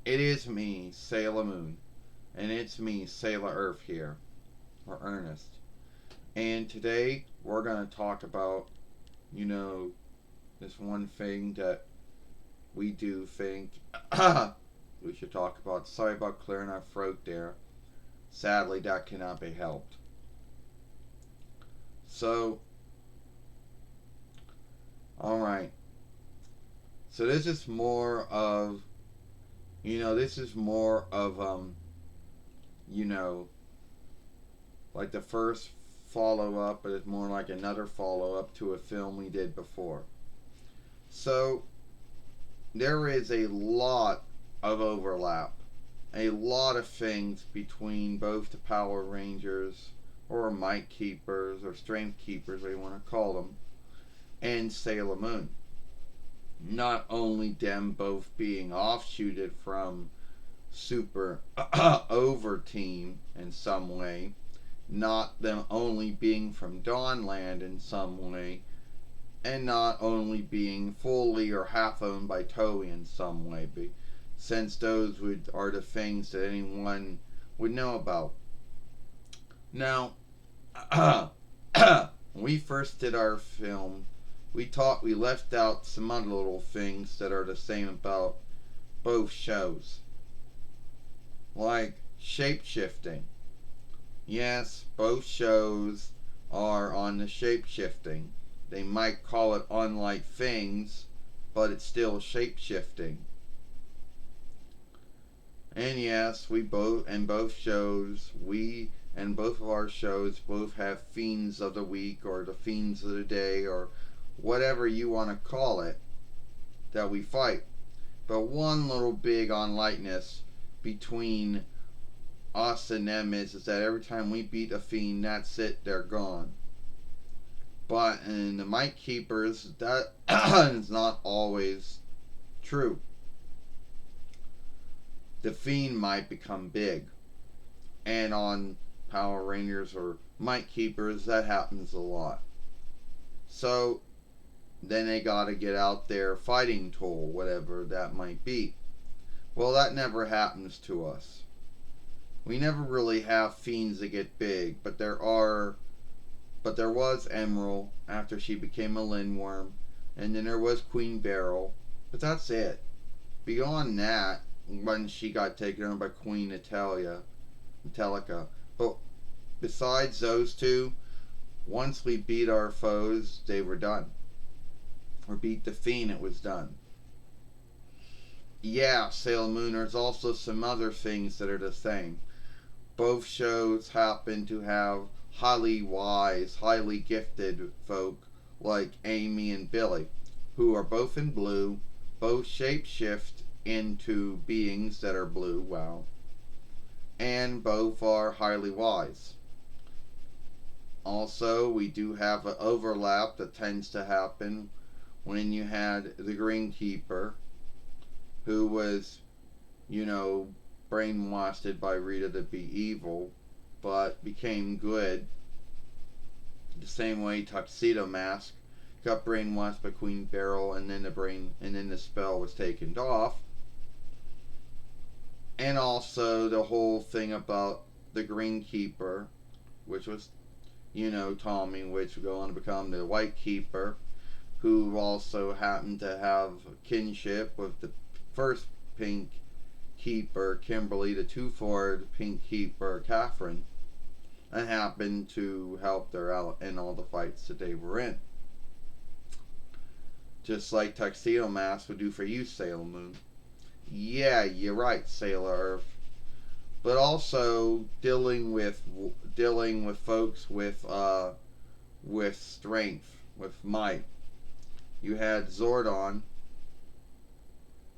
It is me, Sailor Moon, and it's me, Sailor Earth here, or Ernest. And today we're going to talk about, you know, this one thing that we do think we should talk about. Sorry about clearing our throat there. Sadly, that cannot be helped. So, alright. So this is more of, this is more of, you know, like the first follow up, but it's more like another follow up to a film we did before. So there is a lot of overlap, a lot of things between both the Power Rangers, or Might Keepers, or Strength Keepers, what you want to call them, and Sailor Moon. Not only them both being offshooted from Super Over Team in some way, not them only being from Dawnland in some way, and not only being fully or half owned by Toei in some way, since those are the things that anyone would know about. Now, when we first did our film, we left out some other little things that are the same about both shows, like shape shifting. Yes, both shows are on the shape shifting. They might call it unlike things, but it's still shape shifting. And yes, both of our shows both have fiends of the week, or the fiends of the day, or whatever you want to call it, that we fight. But one little big unlikeness between us and them is that every time we beat a fiend, that's it, they're gone. But in the Might Keepers, that is not always true. The fiend might become big. And on Power Rangers or Might Keepers, that happens a lot. So then they gotta get out their fighting tool, whatever that might be. Well, that never happens to us. We never really have fiends that get big, but there was Emerald after she became a Lindworm, and then there was Queen Beryl, but that's it. Beyond that, when she got taken over by Queen Metallica. But besides those two, once we beat our foes, they were done. Or beat the fiend, it was done. Yeah, Sailor Moon, there's also some other things that are the same. Both shows happen to have highly wise, highly gifted folk like Amy and Billy, who are both in blue, both shapeshift into beings that are blue, wow, and both are highly wise. Also, we do have an overlap that tends to happen when you had the Green Keeper, who was, brainwashed by Rita to be evil, but became good. The same way Tuxedo Mask got brainwashed by Queen Beryl, and then the spell was taken off. And also the whole thing about the Green Keeper, which was, Tommy, which would go on to become the White Keeper, who also happened to have kinship with the first Pink Keeper, Kimberly, the two-forward Pink Keeper, Catherine, and happened to help her out in all the fights that they were in. Just like Tuxedo Mask would do for you, Sailor Moon. Yeah, you're right, Sailor Earth. But also dealing with folks with strength, with might. You had Zordon,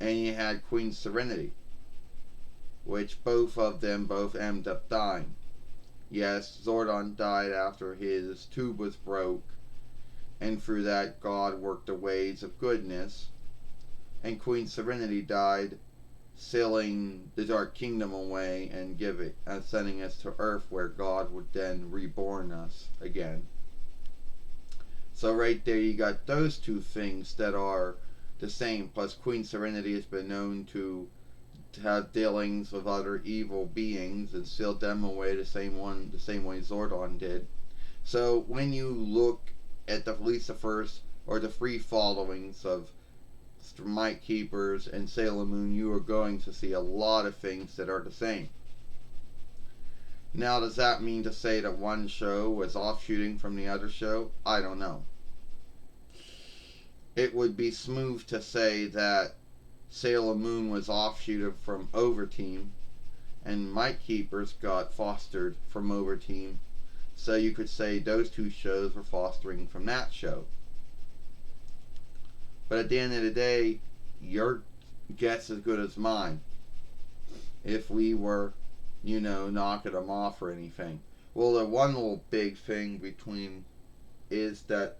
and you had Queen Serenity, which both of them ended up dying. Yes, Zordon died after his tube was broke, and through that God worked the ways of goodness, and Queen Serenity died sealing the Dark Kingdom away and sending us to Earth, where God would then reborn us again. So right there you got those two things that are the same, plus Queen Serenity has been known to to have dealings with other evil beings and sealed them away the same way Zordon did. So when you look at at least the first or the three followings of Might Keepers and Sailor Moon, you are going to see a lot of things that are the same. Now, does that mean to say that one show was offshooting from the other show? I don't know. It would be smooth to say that Sailor Moon was offshooted from Overteam and Might Keepers got fostered from Overteam. So you could say those two shows were fostering from that show. But at the end of the day, your guess is as good as mine. If we were, knocking them off or anything. Well, the one little big thing between is that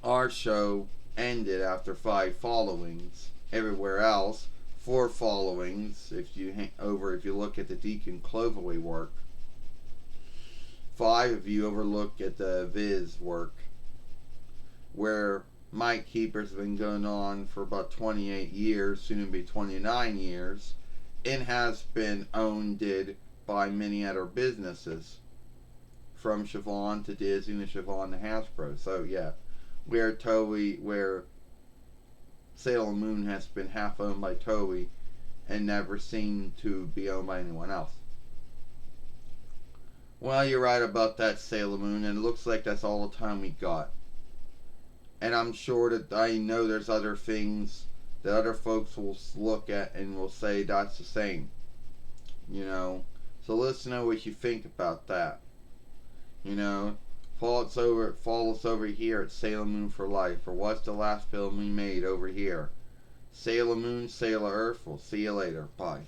our show ended after 5 followings. Everywhere else, 4 followings. If you look at the Deacon Cloverway work, 5 if you overlook at the Viz work, where Might Keepers have been going on for about 28 years, soon to be 29 years, and has been owned by many other businesses, from Siobhan to Disney to Siobhan to Hasbro. So yeah, where Sailor Moon has been half owned by Toei and never seen to be owned by anyone else. Well, you're right about that, Sailor Moon, and it looks like that's all the time we got. And I'm sure that I know there's other things that other folks will look at and will say that's the same. So let us know what you think about that. Follow us over here at Sailor Moon for Life, or what's the last film we made over here. Sailor Moon, Sailor Earth. We'll see you later. Bye.